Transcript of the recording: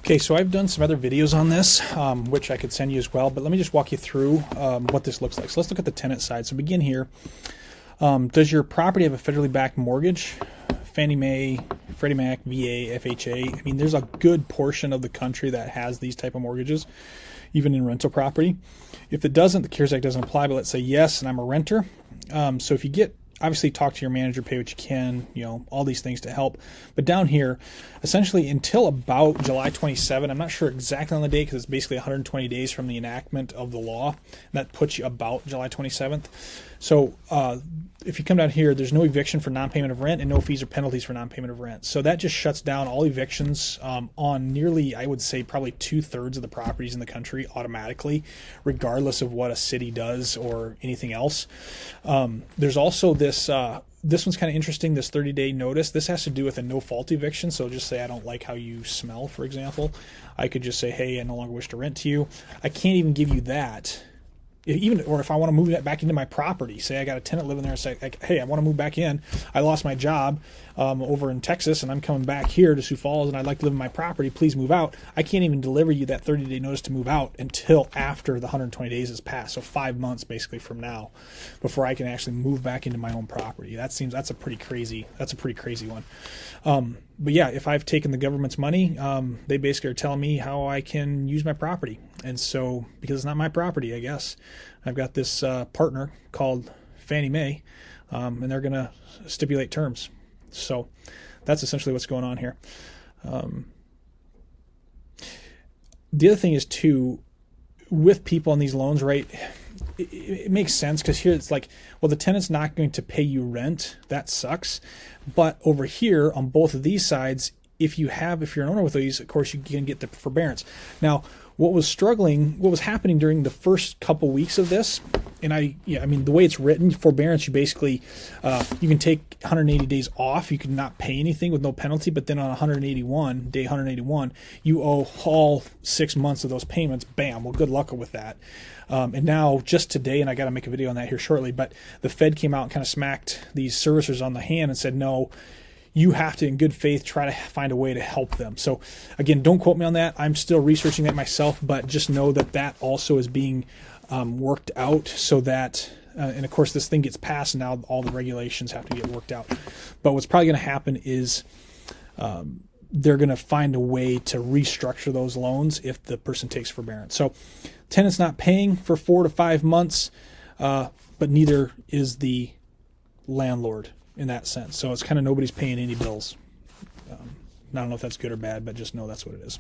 Okay, so I've done some other videos on this, which I could send you as well, but let me just walk you through what this looks like. So let's look at the tenant side. So begin here. Does your property have a federally backed mortgage? Fannie Mae, Freddie Mac, VA, FHA. I mean, there's a good portion of the country that has these type of mortgages, even in rental property. If it doesn't, the CARES Act doesn't apply, but let's say yes, and I'm a renter. So if you get, obviously talk to your manager, pay what you can, all these things to help. But down here, essentially until about July 27, I'm not sure exactly on the date because it's basically 120 days from the enactment of the law. And that puts you about July 27th. So if you come down here, there's no eviction for non-payment of rent and no fees or penalties for non-payment of rent. So that just shuts down all evictions on nearly, I would say, probably 2/3 of the properties in the country automatically, regardless of what a city does or anything else. There's also this one's kind of interesting, this 30-day notice. This has to do with a no-fault eviction. So just say I don't like how you smell, for example. I could just say, hey, I no longer wish to rent to you. I can't even give you that. Or if I want to move that back into my property, say I got a tenant living there and say, hey, I want to move back in. I lost my job over in Texas and I'm coming back here to Sioux Falls and I'd like to live in my property. Please move out. I can't even deliver you that 30-day notice to move out until after the 120 days has passed. So 5 months basically from now before I can actually move back into my own property. That's a pretty crazy one. But yeah, if I've taken the government's money, they basically are telling me how I can use my property. And so, because it's not my property, I guess, I've got this partner called Fannie Mae, and they're going to stipulate terms. So that's essentially what's going on here. The other thing is, too, with people on these loans, right, it makes sense because here it's like, well, the tenant's not going to pay you rent. That sucks. But over here on both of these sides, if you're an owner with these, of course, you can get the forbearance. Now, what was happening during the first couple weeks of this, and the way it's written, forbearance, you basically, you can take 180 days off. You can not pay anything with no penalty, but then on day 181, you owe all 6 months of those payments. Bam. Well, good luck with that. And now just today, and I got to make a video on that here shortly, but the Fed came out and kind of smacked these servicers on the hand and said, no, you have to, in good faith, try to find a way to help them. So again, don't quote me on that. I'm still researching that myself, but just know that that also is being worked out so that, and of course this thing gets passed and now all the regulations have to get worked out. But what's probably going to happen is they're going to find a way to restructure those loans if the person takes forbearance. So tenant's not paying for 4 to 5 months, but neither is the landlord in that sense. So it's kind of nobody's paying any bills. I don't know if that's good or bad, but just know that's what it is.